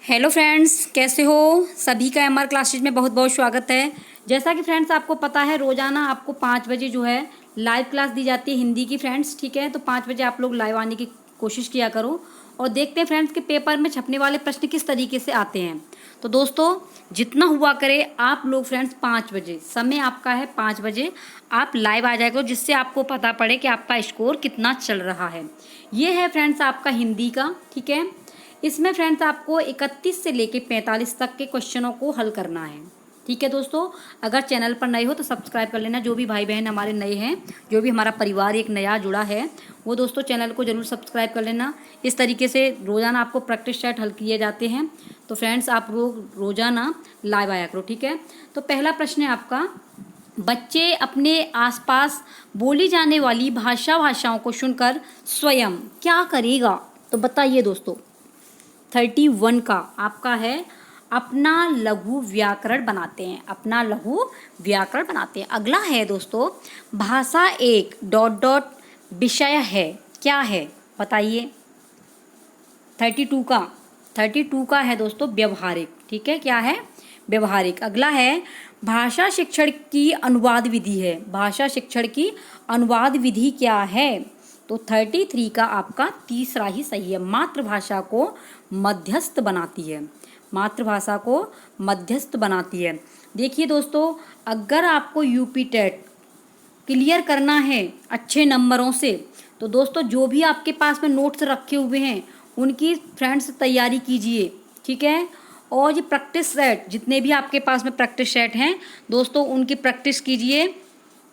Hello friends, कैसे हो? सभी का एमआर क्लासेज में बहुत बहुत स्वागत है। जैसा कि फ्रेंड्स आपको पता है, रोज़ाना आपको 5 बजे जो है लाइव क्लास दी जाती है हिंदी की फ्रेंड्स। ठीक है, तो 5 बजे आप लोग लाइव आने की कोशिश किया करो और देखते हैं फ्रेंड्स कि पेपर में छपने वाले प्रश्न किस तरीके से आते हैं। तो दोस्तों, जितना हुआ करे आप लोग फ्रेंड्स 5 बजे, समय आपका है 5 बजे, आप लाइव आ जाए करो, जिससे आपको पता पड़े कि आपका स्कोर कितना चल रहा है। ये है फ्रेंड्स आपका हिंदी का। ठीक है, इसमें फ्रेंड्स आपको 31 से लेके 45 तक के क्वेश्चनों को हल करना है। ठीक है दोस्तों, अगर चैनल पर नए हो तो सब्सक्राइब कर लेना। जो भी भाई बहन हमारे नए हैं, जो भी हमारा परिवार एक नया जुड़ा है, वो दोस्तों चैनल को जरूर सब्सक्राइब कर लेना। इस तरीके से रोज़ाना आपको प्रैक्टिस सेट हल किए जाते हैं। तो फ्रेंड्स आप लोग रोज़ाना लाइव आया करो। ठीक है, तो पहला प्रश्न है आपका, बच्चे अपने आसपास बोली जाने वाली भाषाओं को सुनकर स्वयं क्या करेगा? तो बताइए दोस्तों। 31 का आपका है, अपना लघु व्याकरण बनाते हैं। अपना लघु व्याकरण बनाते हैं। अगला है दोस्तों, भाषा एक ... विषय है। क्या है बताइए? 32 का है दोस्तों व्यवहारिक। ठीक है, क्या है? व्यवहारिक। अगला है, भाषा शिक्षण की अनुवाद विधि है। भाषा शिक्षण की अनुवाद विधि क्या है? तो 33 का आपका तीसरा ही सही है, मातृभाषा को मध्यस्थ बनाती है। मातृभाषा को मध्यस्थ बनाती है। देखिए दोस्तों, अगर आपको यूपी टेट क्लियर करना है अच्छे नंबरों से, तो दोस्तों जो भी आपके पास में नोट्स रखे हुए हैं उनकी फ्रेंड्स तैयारी कीजिए। ठीक है, और ये प्रैक्टिस सेट, जितने भी आपके पास में प्रैक्टिस सेट हैं दोस्तों, उनकी प्रैक्टिस कीजिए,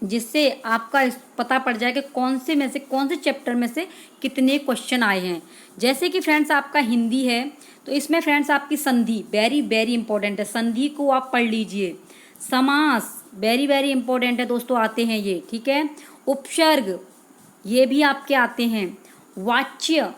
जिससे आपका पता पड़ जाए कि कौन से चैप्टर में से कितने क्वेश्चन आए हैं। जैसे कि फ्रेंड्स आपका हिंदी है, तो इसमें फ्रेंड्स आपकी संधि वेरी वेरी इंपॉर्टेंट है। संधि को आप पढ़ लीजिए। समास वेरी वेरी इंपॉर्टेंट है दोस्तों, आते हैं ये। ठीक है, उपसर्ग ये भी आपके आते हैं। वाच्य,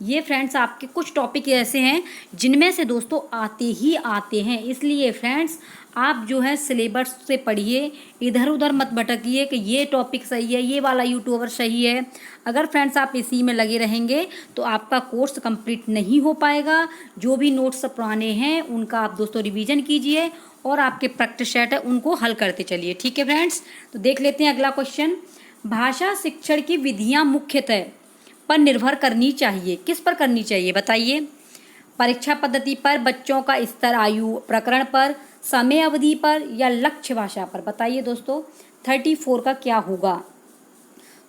ये फ्रेंड्स आपके कुछ टॉपिक ऐसे हैं जिनमें से दोस्तों आते ही आते हैं। इसलिए फ्रेंड्स आप जो है सिलेबस से पढ़िए, इधर उधर मत भटकिए कि ये टॉपिक सही है, ये वाला यूट्यूबर सही है। अगर फ्रेंड्स आप इसी में लगे रहेंगे तो आपका कोर्स कंप्लीट नहीं हो पाएगा। जो भी नोट्स पुराने हैं उनका आप दोस्तों रिवीजन कीजिए और आपके प्रैक्टिस सेट है उनको हल करते चलिए। ठीक है फ्रेंड्स, तो देख लेते हैं अगला क्वेश्चन। भाषा शिक्षण की विधियाँ मुख्यतः पर निर्भर करनी चाहिए। किस पर करनी चाहिए बताइए? परीक्षा पद्धति पर, बच्चों का स्तर, आयु, प्रकरण पर, समय अवधि पर, या लक्ष्य भाषा पर? बताइए दोस्तों 34 का क्या होगा?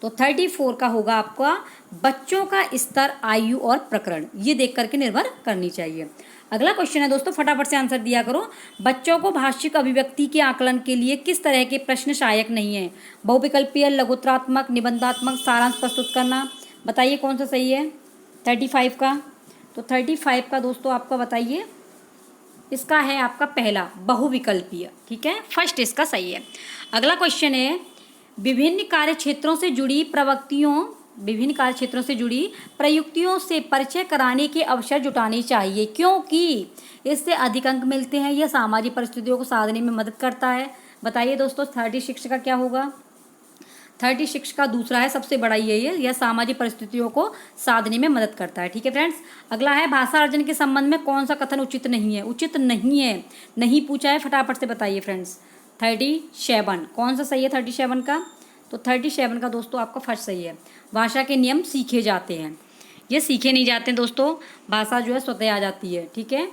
तो 34 का होगा आपका बच्चों का स्तर, आयु और प्रकरण, ये देख करके निर्भर करनी चाहिए। अगला क्वेश्चन है दोस्तों, फटाफट से आंसर दिया करो। बच्चों को भाषिक अभिव्यक्ति के आकलन के लिए किस तरह के प्रश्न सहायक नहीं है? बहुविकल्पीय, लघुत्रात्मक, निबंधात्मक, सारांश प्रस्तुत करना। बताइए कौन सा सही है 35 का? तो 35 का दोस्तों आपका बताइए, इसका है आपका पहला बहुविकल्पीय। ठीक है, फर्स्ट इसका सही है। अगला क्वेश्चन है, विभिन्न कार्यक्षेत्रों से जुड़ी प्रयुक्तियों से परिचय कराने के अवसर जुटाने चाहिए, क्योंकि इससे अधिक अंक मिलते हैं। यह सामाजिक परिस्थितियों को साधने में मदद करता है। बताइए दोस्तों 36 का क्या होगा? 36 का दूसरा है, सबसे बड़ा यह सामाजिक परिस्थितियों को साधने में मदद करता है। ठीक है फ्रेंड्स, अगला है, भाषा अर्जन के संबंध में कौन सा कथन उचित नहीं है? उचित नहीं है, नहीं पूछा है, फटाफट से बताइए फ्रेंड्स। 37 कौन सा सही है 37 का? तो 37 का दोस्तों आपका फर्स्ट सही है। भाषा के नियम सीखे जाते हैं, ये सीखे नहीं जाते हैं दोस्तों, भाषा जो है स्वतः आ जाती है। ठीक है,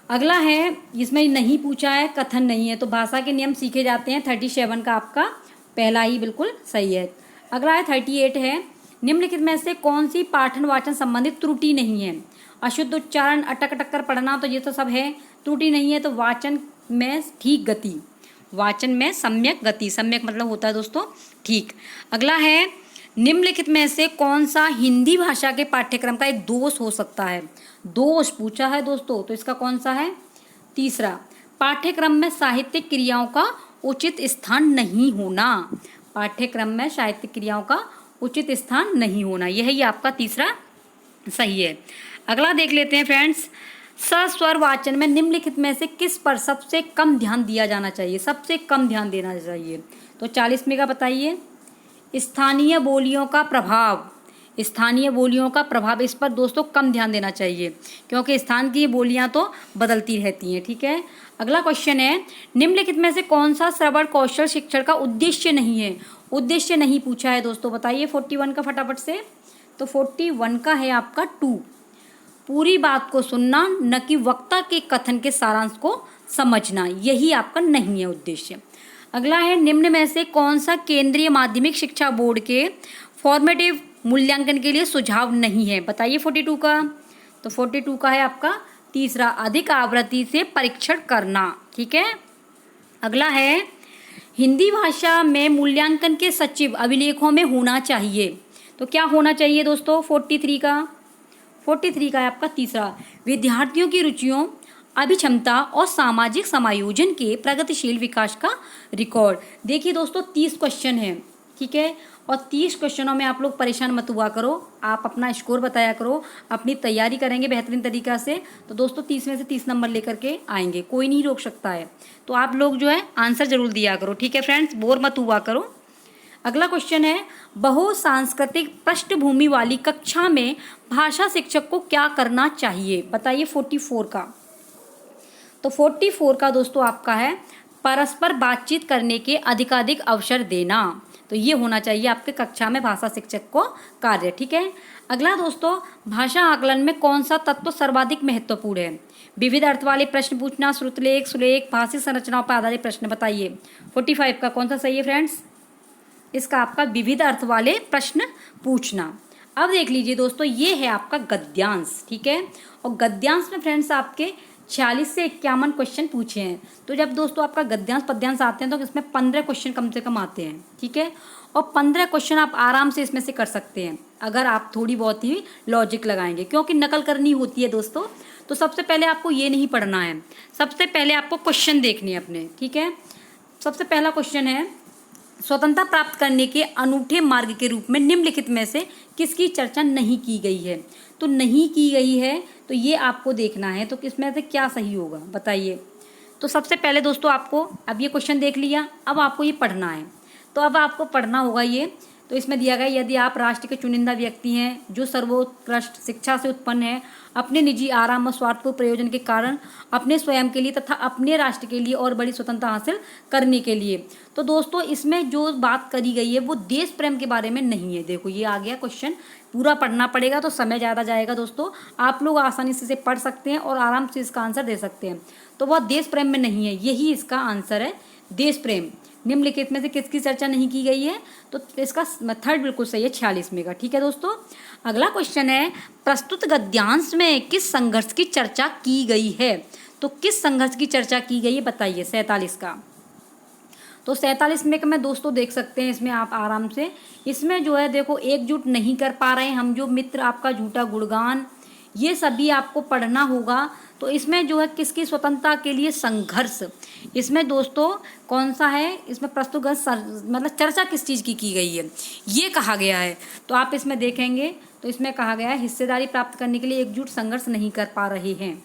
अगला है, इसमें नहीं पूछा है, कथन नहीं है, तो भाषा के नियम सीखे जाते हैं। 37 का आपका पहला ही बिल्कुल सही है। अगला है 38 है, निम्नलिखित में से कौन सी पाठन वाचन संबंधित त्रुटि नहीं है? अशुद्ध उच्चारण, अटक अटक कर पढ़ना, तो ये तो सब है। त्रुटि नहीं है तो वाचन में ठीक गति, वाचन में सम्यक गति, सम्यक मतलब होता है दोस्तों ठीक। अगला है, निम्नलिखित में से कौन सा हिंदी भाषा के पाठ्यक्रम का एक दोष हो सकता है? दोष पूछा है दोस्तों, तो इसका कौन सा है? तीसरा, पाठ्यक्रम में साहित्यिक क्रियाओं का उचित स्थान नहीं होना। पाठ्यक्रम में साहित्यिक क्रियाओं का उचित स्थान नहीं होना, यही आपका तीसरा सही है। अगला देख लेते हैं फ्रेंड्स, सस्वर वाचन में निम्नलिखित में से किस पर सबसे कम ध्यान दिया जाना चाहिए? सबसे कम ध्यान देना चाहिए, तो 40 में का बताइए। स्थानीय बोलियों का प्रभाव, स्थानीय बोलियों का प्रभाव, इस पर दोस्तों कम ध्यान देना चाहिए क्योंकि स्थान की बोलियां तो बदलती रहती हैं। ठीक है, अगला क्वेश्चन है, निम्नलिखित में से कौन सा श्रवण कौशल शिक्षण का उद्देश्य नहीं है? उद्देश्य नहीं पूछा है दोस्तों, बताइए 41 का फटाफट से। तो 41 का है आपका 2, पूरी बात को सुनना, न कि वक्ता के कथन के सारांश को समझना, यही आपका नहीं है उद्देश्य। अगला है, निम्न में से कौन सा केंद्रीय माध्यमिक शिक्षा बोर्ड के फॉर्मेटिव मूल्यांकन के लिए सुझाव नहीं है? बताइए 42 का। तो 42 का है आपका तीसरा, अधिक आवृत्ति से परीक्षण करना। ठीक है, अगला है, हिंदी भाषा में मूल्यांकन के सचिव अभिलेखों में होना चाहिए। तो क्या होना चाहिए दोस्तों? 43 का है आपका तीसरा, विद्यार्थियों की रुचियों, अभिक्षमता और सामाजिक समायोजन के प्रगतिशील विकास का रिकॉर्ड। देखिए दोस्तों 30 क्वेश्चन है, ठीक है, और 30 क्वेश्चनों में आप लोग परेशान मत हुआ करो, आप अपना स्कोर बताया करो, अपनी तैयारी करेंगे बेहतरीन तरीक़ा से तो दोस्तों 30 में से 30 नंबर लेकर के आएंगे, कोई नहीं रोक सकता है। तो आप लोग जो है आंसर जरूर दिया करो, ठीक है फ्रेंड्स, बोर मत हुआ करो। अगला क्वेश्चन है, बहुसांस्कृतिक पृष्ठभूमि वाली कक्षा में भाषा शिक्षक को क्या करना चाहिए? बताइए 44 का। तो 44 का दोस्तों आपका है, परस्पर बातचीत करने के अधिकाधिक अवसर देना। तो ये होना चाहिए आपके कक्षा में भाषा शिक्षक को कार्य। ठीक है, अगला दोस्तों, भाषा आकलन में कौन सा तत्व सर्वाधिक महत्वपूर्ण है? विविध अर्थ वाले प्रश्न पूछना, श्रुतलेख, सुलेख, भाषी संरचनाओं पर आधारित प्रश्न। बताइए 45 का कौन सा सही है फ्रेंड्स? इसका आपका विविध अर्थ वाले प्रश्न पूछना। अब देख लीजिए दोस्तों, ये है आपका गद्यांश। ठीक है, और गद्यांश में फ्रेंड्स आपके 46 से 51 क्वेश्चन पूछे हैं। तो जब दोस्तों आपका गद्यांश पद्यांश आते हैं तो इसमें 15 क्वेश्चन कम से कम आते हैं। ठीक है, और 15 क्वेश्चन आप आराम से इसमें से कर सकते हैं अगर आप थोड़ी बहुत ही लॉजिक लगाएंगे, क्योंकि नकल करनी होती है दोस्तों। तो सबसे पहले आपको ये नहीं पढ़ना है, सबसे पहले आपको क्वेश्चन देखने हैं अपने। ठीक है, सबसे पहला क्वेश्चन है, स्वतंत्रता प्राप्त करने के अनूठे मार्ग के रूप में निम्नलिखित में से किसकी चर्चा नहीं की गई है? तो नहीं की गई है तो ये आपको देखना है, तो किसमें से क्या सही होगा बताइए। तो सबसे पहले दोस्तों आपको अब ये क्वेश्चन देख लिया, अब आपको ये पढ़ना है। तो अब आपको पढ़ना होगा ये, तो इसमें दिया गया, यदि आप राष्ट्र के चुनिंदा व्यक्ति हैं जो सर्वोत्कृष्ट शिक्षा से उत्पन्न है, अपने निजी आराम और स्वार्थपूर्ण प्रयोजन के कारण अपने स्वयं के लिए तथा अपने राष्ट्र के लिए और बड़ी स्वतंत्रता हासिल करने के लिए। तो दोस्तों इसमें जो बात करी गई है वो देश प्रेम के बारे में नहीं है। देखो ये आ गया क्वेश्चन, पूरा पढ़ना पड़ेगा तो समय ज़्यादा जाएगा दोस्तों, आप लोग आसानी से इसे पढ़ सकते हैं और आराम से इसका आंसर दे सकते हैं। तो वह देश प्रेम में नहीं है, यही इसका आंसर है, देश प्रेम। निम्नलिखित में से किसकी चर्चा नहीं की गई है? तो इसका थर्ड बिल्कुल सही है 46 में का। ठीक है दोस्तों, अगला क्वेश्चन है, प्रस्तुत गद्यांश में किस संघर्ष की चर्चा की गई है? तो किस संघर्ष की चर्चा की गई है बताइए 47 का। तो 47 में मैं दोस्तों देख सकते हैं, इसमें आप आराम से, इसमें जो है देखो, एकजुट नहीं कर पा रहे हैं हम जो मित्र, आपका झूठा गुणगान, ये सभी आपको पढ़ना होगा। तो इसमें जो है किसकी स्वतंत्रता के लिए संघर्ष, इसमें दोस्तों कौन सा है, इसमें प्रस्तुत मतलब चर्चा किस चीज़ की गई है ये कहा गया है। तो आप इसमें देखेंगे तो इसमें कहा गया है हिस्सेदारी प्राप्त करने के लिए एकजुट संघर्ष नहीं कर पा रहे हैं।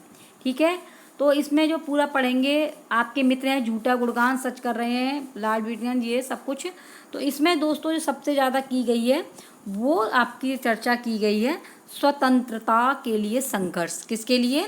ठीक है, तो इसमें जो पूरा पढ़ेंगे, आपके मित्र हैं झूठा गुणगान सच कर रहे हैं, लाड बीटन, ये सब कुछ। तो इसमें दोस्तों जो सबसे ज़्यादा की गई है वो आपकी चर्चा की गई है स्वतंत्रता के लिए संघर्ष। किसके लिए?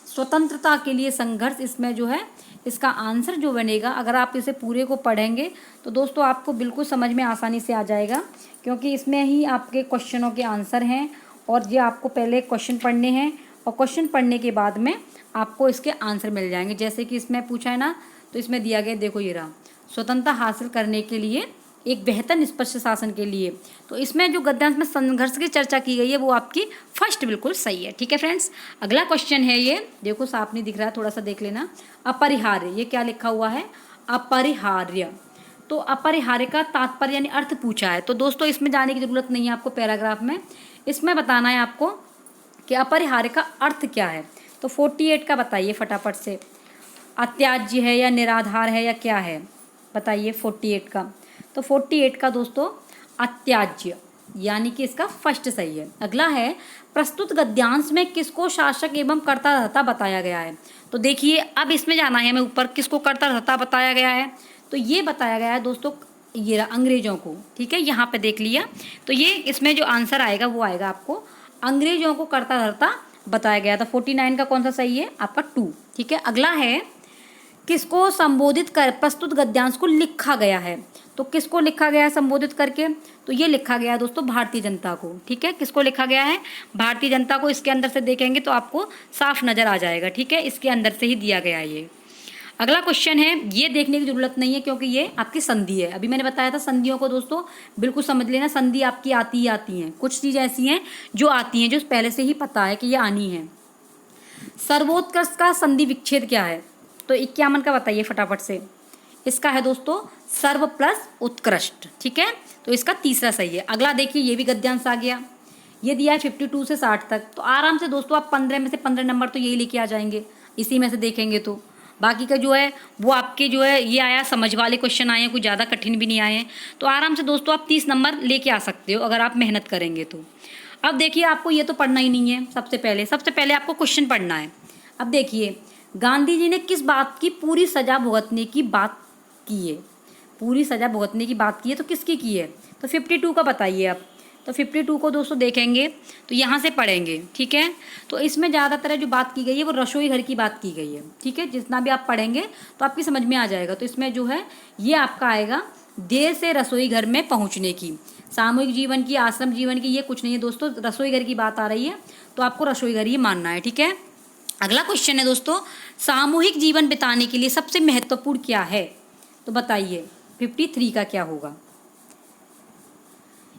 स्वतंत्रता के लिए संघर्ष। इसमें जो है इसका आंसर जो बनेगा, अगर आप इसे पूरे को पढ़ेंगे तो दोस्तों आपको बिल्कुल समझ में आसानी से आ जाएगा, क्योंकि इसमें ही आपके क्वेश्चनों के आंसर हैं और ये आपको पहले क्वेश्चन पढ़ने हैं और क्वेश्चन पढ़ने के बाद में आपको इसके आंसर मिल जाएंगे। जैसे कि इसमें पूछा है ना, तो इसमें दिया गया, देखो ये रहा, स्वतंत्रता हासिल करने के लिए एक बेहतर निष्पक्ष शासन के लिए। तो इसमें जो गद्यांश में संघर्ष की चर्चा की गई है वो आपकी फर्स्ट बिल्कुल सही है। ठीक है फ्रेंड्स, अगला क्वेश्चन है ये, देखो साफ नहीं दिख रहा है, थोड़ा सा देख लेना। अपरिहार्य, ये क्या लिखा हुआ है? अपरिहार्य। तो अपरिहार्य का तात्पर्य यानी अर्थ पूछा है। तो दोस्तों इसमें जाने की जरूरत नहीं है आपको पैराग्राफ में, इसमें बताना है आपको कि अपरिहार्य का अर्थ क्या है। तो 48 का बताइए फटाफट से, अत्याज्य है या निराधार है या क्या है? बताइए 48 का। तो 48 का दोस्तों अत्याज्य, यानी कि इसका फर्स्ट सही है। अगला है, प्रस्तुत गद्यांश में किसको शासक एवं कर्ता धर्ता बताया गया है? तो देखिए अब इसमें जाना है हमें ऊपर, किसको कर्ता धर्ता बताया गया है? तो ये बताया गया है दोस्तों ये रहा अंग्रेजों को, ठीक है, यहाँ पे देख लिया। तो ये इसमें जो आंसर आएगा वो आएगा आपको अंग्रेजों को करता धरता बताया गया था। 49 का कौन सा सही है? आपका 2, ठीक है। अगला है किसको संबोधित कर प्रस्तुत गद्यांश को लिखा गया है? तो किसको लिखा गया है संबोधित करके? तो ये लिखा गया है दोस्तों भारतीय जनता को, ठीक है। किसको लिखा गया है? भारतीय जनता को। इसके अंदर से देखेंगे तो आपको साफ नजर आ जाएगा, ठीक है, इसके अंदर से ही दिया गया है ये। अगला क्वेश्चन है, ये देखने की जरूरत नहीं है क्योंकि ये आपकी संधि है। अभी मैंने बताया था संधियों को दोस्तों बिल्कुल समझ लेना, संधि आपकी आती ही आती हैं। कुछ चीज़ ऐसी हैं जो आती हैं जो पहले से ही पता है कि ये आनी है। सर्वोत्कृष्ट का संधि विच्छेद क्या है? तो 51 का बताइए फटाफट से। इसका है दोस्तों सर्व प्लस उत्कृष्ट, ठीक है, तो इसका तीसरा सही है। अगला देखिए, ये भी गद्यांश आ गया। ये दिया है 52 से 60 तक। तो आराम से दोस्तों आप 15 में से 15 नंबर तो यही लेके आ जाएंगे, इसी में से देखेंगे तो। बाकी का जो है वो आपके जो है ये आया समझ वाले क्वेश्चन आए हैं, कुछ ज़्यादा कठिन भी नहीं आए हैं। तो आराम से दोस्तों आप 30 नंबर लेके आ सकते हो अगर आप मेहनत करेंगे तो। अब देखिए, आपको ये तो पढ़ना ही नहीं है। सबसे पहले आपको क्वेश्चन पढ़ना है। अब देखिए, गांधी जी ने किस बात की पूरी सजा भुगतने की बात की है? पूरी सजा भुगतने की बात की है तो किसकी की है? तो 52 का बताइए आप। तो 52 को दोस्तों देखेंगे तो यहाँ से पढ़ेंगे, ठीक है। तो इसमें ज़्यादातर जो बात की गई है वो रसोई घर की बात की गई है, ठीक है। जितना भी आप पढ़ेंगे तो आपकी समझ में आ जाएगा। तो इसमें जो है ये आपका आएगा देर से रसोई घर में पहुँचने की, सामूहिक जीवन की, आश्रम जीवन की, ये कुछ नहीं है दोस्तों, रसोई घर की बात आ रही है तो आपको रसोई घर ही मानना है, ठीक है। अगला क्वेश्चन है दोस्तों, सामूहिक जीवन बिताने के लिए सबसे महत्वपूर्ण क्या है? तो बताइए 53 का क्या होगा?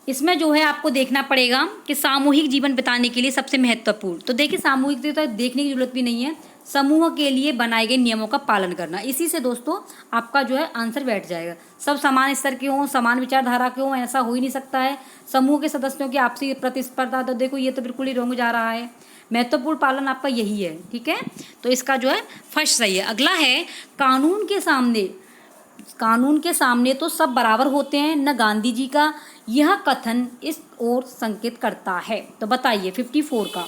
इसमें जो है आपको देखना पड़ेगा कि सामूहिक जीवन बिताने के लिए सबसे महत्वपूर्ण। तो देखिए, सामूहिक तो देखने की जरूरत भी नहीं है, समूह के लिए बनाए गए नियमों का पालन करना। इसी से दोस्तों आपका जो है आंसर बैठ जाएगा। सब समान स्तर के हों, समान विचारधारा के हों, ऐसा हो ही नहीं सकता है। समूह के सदस्यों की आपसी प्रतिस्पर्धा, तो देखो ये तो बिल्कुल ही रोंग जा रहा है। महत्वपूर्ण पालन आपका यही है, ठीक है। तो इसका जो है फर्स्ट सही है। अगला है, कानून के सामने तो सब बराबर होते हैं न, गांधी जी का यह कथन इस ओर संकेत करता है। तो बताइए 54 का।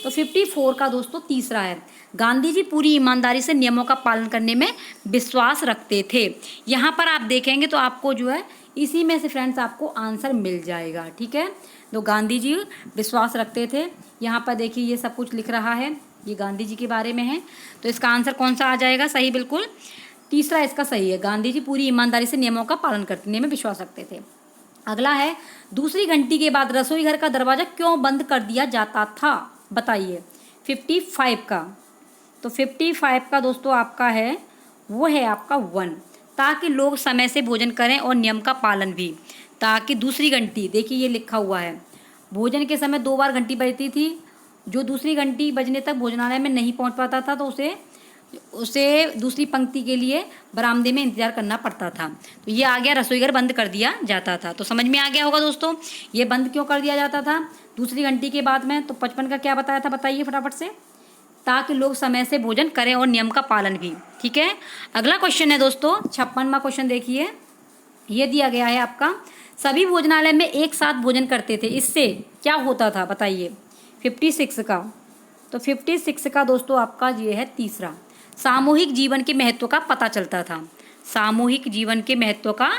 तो 54 का दोस्तों तीसरा है, गांधी जी पूरी ईमानदारी से नियमों का पालन करने में विश्वास रखते थे। यहाँ पर आप देखेंगे तो आपको जो है इसी में से फ्रेंड्स आपको आंसर मिल जाएगा, ठीक है। तो गांधी जी विश्वास रखते थे, यहाँ पर देखिए ये सब कुछ लिख रहा है, ये गांधी जी के बारे में है। तो इसका आंसर कौन सा आ जाएगा? सही बिल्कुल तीसरा इसका सही है। गांधी जी पूरी ईमानदारी से नियमों का पालन करने में विश्वास रखते थे। अगला है, दूसरी घंटी के बाद रसोई घर का दरवाजा क्यों बंद कर दिया जाता था? बताइए 55 का। तो 55 का दोस्तों आपका है वो है आपका 1, ताकि लोग समय से भोजन करें और नियम का पालन भी। ताकि दूसरी घंटी, देखिए ये लिखा हुआ है, भोजन के समय 2 बार घंटी बजती थी। जो दूसरी घंटी बजने तक भोजनालय में नहीं पहुंच पाता था तो उसे दूसरी पंक्ति के लिए बरामदे में इंतजार करना पड़ता था। तो ये आ गया, रसोई घर बंद कर दिया जाता था। तो समझ में आ गया होगा दोस्तों ये बंद क्यों कर दिया जाता था दूसरी घंटी के बाद में। तो 55 का क्या बताया था बताइए फटाफट से? ताकि लोग समय से भोजन करें और नियम का पालन भी, ठीक है। अगला क्वेश्चन है दोस्तों 56वां क्वेश्चन देखिए, ये दिया गया है आपका, सभी भोजनालय में एक साथ भोजन करते थे, इससे क्या होता था? बताइए 56 का। तो 56 का दोस्तों आपका ये है तीसरा, सामूहिक जीवन के महत्व का पता चलता था। सामूहिक जीवन के महत्व का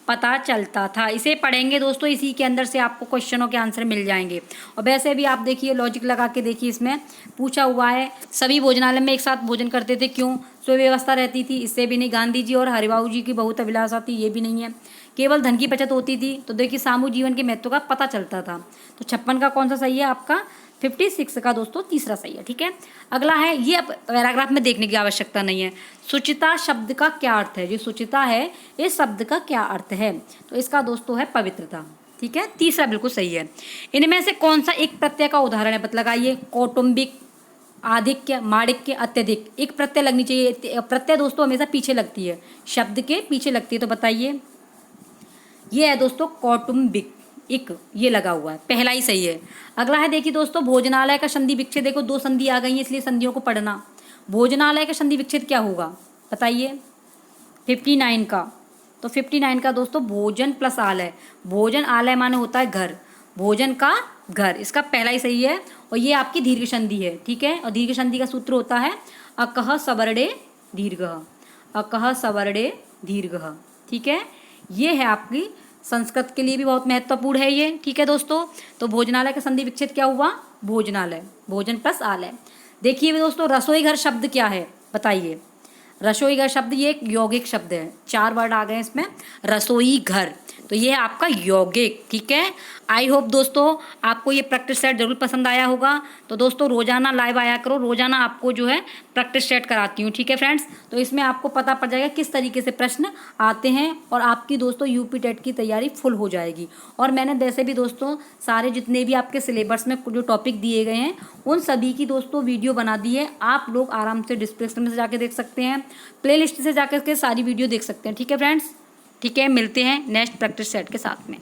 पता चलता था, इसे पढ़ेंगे दोस्तों, इसी के अंदर से आपको क्वेश्चनों के आंसर मिल जाएंगे। और वैसे भी आप देखिए लॉजिक लगा के देखिए, इसमें पूछा हुआ है सभी भोजनालय में एक साथ भोजन करते थे, क्यों? सुव्यवस्था रहती थी, इससे भी नहीं। गांधी जी और हरिबाबू जी की बहुत अभिलाषा थी, ये भी नहीं है। केवल धन की बचत होती थी। तो देखिए सामूहिक जीवन के महत्व का पता चलता था। तो 56 का कौन सा सही है आपका? 56 का दोस्तों तीसरा सही है, ठीक है। अगला है, ये अब पैराग्राफ में देखने की आवश्यकता नहीं है, शुचिता शब्द का क्या अर्थ है? जो शुचिता है इस शब्द का क्या अर्थ है? तो इसका दोस्तों है पवित्रता, ठीक है। तीसरा बिल्कुल सही है। इनमें से कौन सा एक प्रत्यय का उदाहरण है? लगाइए, कौटुंबिक, आधिक्य, माणिक्य, अत्यधिक। एक प्रत्यय लगनी चाहिए। प्रत्यय दोस्तों हमेशा पीछे लगती है, शब्द के पीछे लगती है। तो बताइए, ये है दोस्तों कौटुंबिक, एक ये लगा हुआ है, पहला ही सही है। अगला है देखिए दोस्तों, भोजनालय का संधि विच्छेद। देखो 2 संधि आ गई हैं, इसलिए संधियों को पढ़ना। भोजनालय का संधि विच्छेद क्या होगा बताइए 59 का। तो 59 का दोस्तों भोजन प्लस आलय। भोजन आलय माने होता है घर, भोजन का घर, इसका पहला ही सही है। और ये आपकी दीर्घ संधि है, ठीक है। और दीर्घ संधि का सूत्र होता है अकह सवर्णे दीर्घ, अकह सवर्णे दीर्घ, ठीक है। ये है आपकी संस्कृत के लिए भी बहुत महत्वपूर्ण है ये, ठीक है दोस्तों। तो भोजनालय का संधि विच्छेद क्या हुआ, भोजनालय, भोजन प्लस आलय। देखिए दोस्तों रसोई घर शब्द क्या है बताइए। रसोई घर शब्द ये एक यौगिक शब्द है, 4 वर्ड आ गए इसमें। रसोई घर तो ये है आपका यौगिक, ठीक है। आई होप दोस्तों आपको ये प्रैक्टिस सेट जरूर पसंद आया होगा। तो दोस्तों रोजाना लाइव आया करो, रोजाना आपको जो है प्रैक्टिस सेट कराती हूँ, ठीक है फ्रेंड्स। तो इसमें आपको पता पड़ जाएगा किस तरीके से प्रश्न आते हैं और आपकी दोस्तों यूपी टेट की तैयारी फुल हो जाएगी। और मैंने वैसे भी दोस्तों सारे जितने भी आपके सिलेबस में जो टॉपिक दिए गए हैं उन सभी की दोस्तों वीडियो बना दी है, आप लोग आराम से डिस्क्रिप्शन में से जाके देख सकते हैं, प्ले लिस्ट से जाकर के सारी वीडियो देख सकते हैं, ठीक है फ्रेंड्स। ठीक है, मिलते हैं नेक्स्ट प्रैक्टिस सेट के साथ में।